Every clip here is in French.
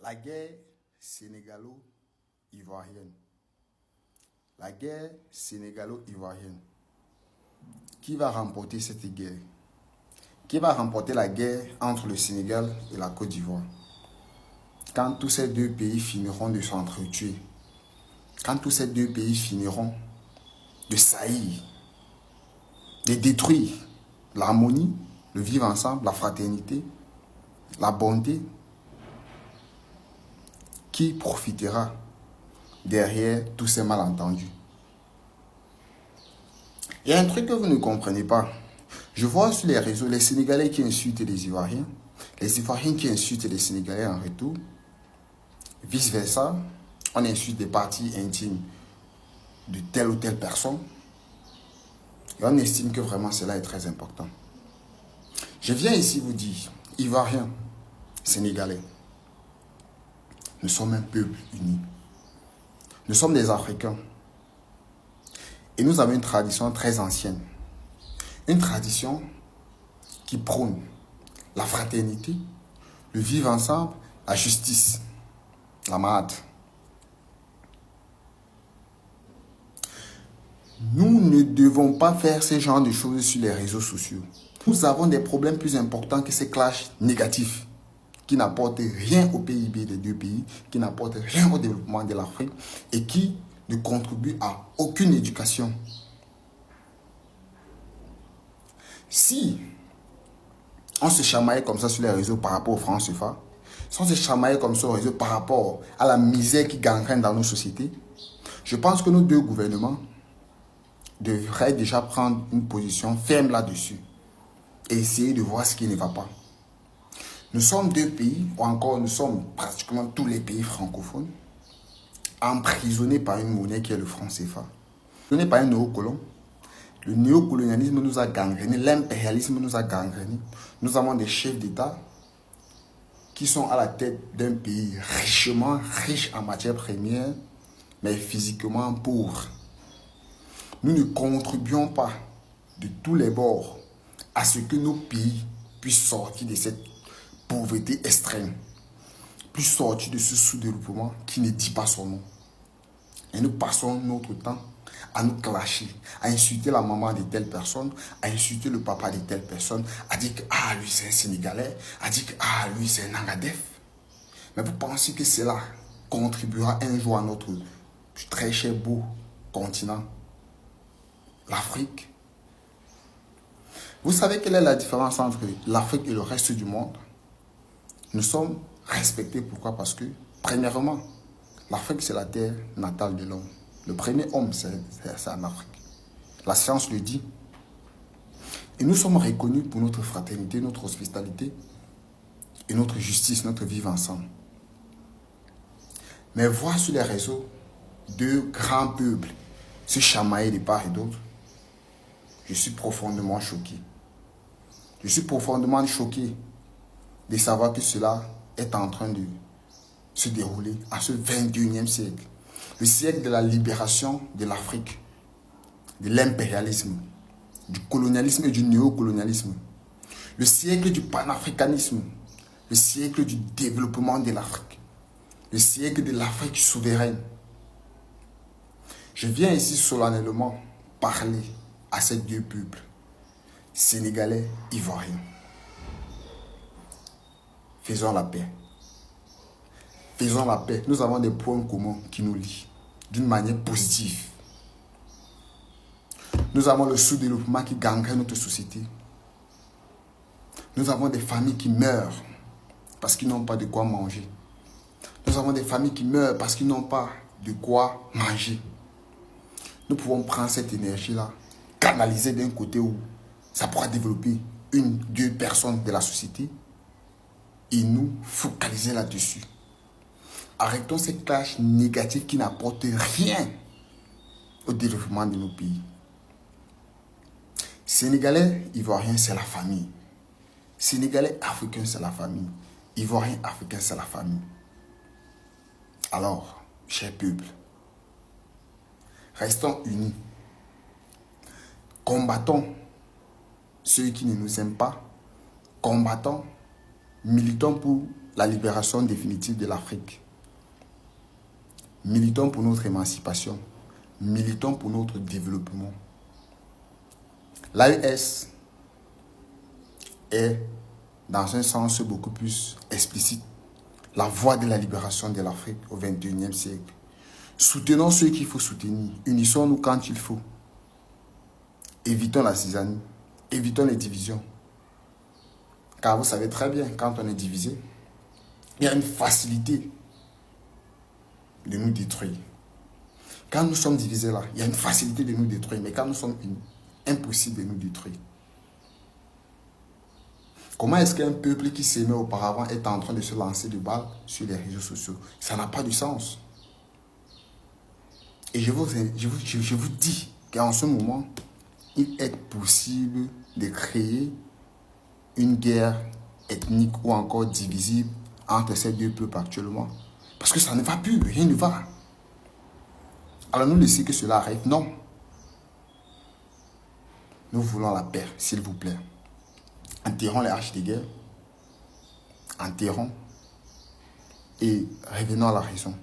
La guerre sénégalo-ivoirienne. La guerre sénégalo-ivoirienne. Qui va remporter cette guerre? Qui va remporter la guerre entre le Sénégal et la Côte d'Ivoire? Quand tous ces deux pays finiront de s'entretuer, quand tous ces deux pays finiront de saillir, de détruire l'harmonie, le vivre ensemble, la fraternité, la bonté, qui profitera derrière tous ces malentendus? Il y a un truc que vous ne comprenez pas. Je vois sur les réseaux les Sénégalais qui insultent les Ivoiriens, les Ivoiriens qui insultent les Sénégalais en retour, vice-versa, on insulte des parties intimes de telle ou telle personne et on estime que vraiment cela est très important. Je viens ici vous dire, Ivoiriens, Sénégalais, nous sommes un peuple uni. Nous sommes des Africains et nous avons une tradition très ancienne. Une tradition qui prône la fraternité, le vivre ensemble, la justice, la marade. Nous ne devons pas faire ce genre de choses sur les réseaux sociaux. Nous avons des problèmes plus importants que ces clashs négatifs qui n'apportent rien au PIB des deux pays, qui n'apportent rien au développement de l'Afrique et qui ne contribuent à aucune éducation. Si on se chamaillait comme ça sur les réseaux par rapport au franc CFA, si on se chamaillait comme ça sur les réseaux par rapport à la misère qui gangrène dans nos sociétés, je pense que nos deux gouvernements devraient déjà prendre une position ferme là-dessus et essayer de voir ce qui ne va pas. Nous sommes deux pays, ou encore nous sommes pratiquement tous les pays francophones, emprisonnés par une monnaie qui est le franc CFA. Ce n'est pas un néocolon. Le néocolonialisme nous a gangrénés, l'impérialisme nous a gangrénés. Nous avons des chefs d'État qui sont à la tête d'un pays richement riche en matières premières, mais physiquement pauvre. Nous ne contribuons pas de tous les bords à ce que nos pays puissent sortir de cette pauvreté extrême, puissent sortir de ce sous-développement qui ne dit pas son nom. Et nous passons notre temps à nous clasher, à insulter la maman de telle personne, à insulter le papa de telle personne, à dire que ah, lui c'est un Sénégalais, à dire que ah, lui c'est un Agadef. Mais vous pensez que cela contribuera un jour à notre très cher beau continent, l'Afrique? Vous savez quelle est la différence entre l'Afrique et le reste du monde? Nous sommes respectés. Pourquoi? Parce que, premièrement, l'Afrique c'est la terre natale de l'homme. Le premier homme, c'est en Afrique. La science le dit. Et nous sommes reconnus pour notre fraternité, notre hospitalité et notre justice, notre vivre ensemble. Mais voir sur les réseaux deux grands peuples se chamailler de part et d'autre, je suis profondément choqué. Je suis profondément choqué de savoir que cela est en train de se dérouler à ce 21e siècle. Le siècle de la libération de l'Afrique, de l'impérialisme, du colonialisme et du néocolonialisme. Le siècle du panafricanisme, le siècle du développement de l'Afrique, le siècle de l'Afrique souveraine. Je viens ici solennellement parler à ces deux peuples, sénégalais, ivoiriens. Faisons la paix. Faisons la paix. Nous avons des points communs qui nous lient d'une manière positive. Nous avons le sous-développement qui gangrène notre société. Nous avons des familles qui meurent parce qu'ils n'ont pas de quoi manger. Nous avons des familles qui meurent parce qu'ils n'ont pas de quoi manger. Nous pouvons prendre cette énergie-là, canaliser d'un côté où ça pourra développer une, deux personnes de la société et nous focaliser là-dessus. Arrêtons ces clashs négatifs qui n'apportent rien au développement de nos pays. Sénégalais, Ivoiriens, c'est la famille. Sénégalais, Africains, c'est la famille. Ivoiriens, Africains, c'est la famille. Alors, chers peuples, restons unis. Combattons ceux qui ne nous aiment pas. Combattons, militons pour la libération définitive de l'Afrique. Militons pour notre émancipation. Militons pour notre développement. L'AES est, dans un sens beaucoup plus explicite, la voie de la libération de l'Afrique au XXIe siècle. Soutenons ceux qu'il faut soutenir. Unissons-nous quand il faut. Évitons la zizanie. Évitons les divisions. Car vous savez très bien, quand on est divisé, il y a une facilité de nous détruire. Quand nous sommes divisés là, il y a une facilité de nous détruire. Mais quand nous sommes unis, impossible de nous détruire. Comment est-ce qu'un peuple qui s'aimait auparavant est en train de se lancer de balles sur les réseaux sociaux? Ça n'a pas de sens. Et je vous dis qu'en ce moment, il est possible de créer une guerre ethnique ou encore divisible entre ces deux peuples actuellement. Parce que ça ne va plus, rien ne va. Alors nous laissez que cela arrête? Non. Nous voulons la paix, s'il vous plaît. Enterrons les haches de guerre. Enterrons. Et revenons à la raison.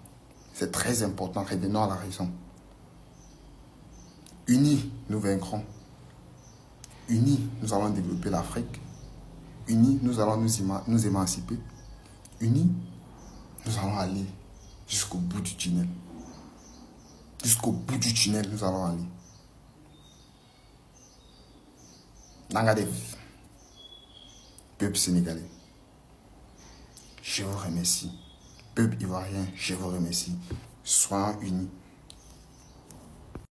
C'est très important, revenons à la raison. Unis, nous vaincrons. Unis, nous allons développer l'Afrique. Unis, nous allons nous émanciper. Unis, nous allons aller jusqu'au bout du tunnel. Jusqu'au bout du tunnel, nous allons aller. Nangadev, peuple sénégalais, je vous remercie. Peuple ivoirien, je vous remercie. Soyons unis.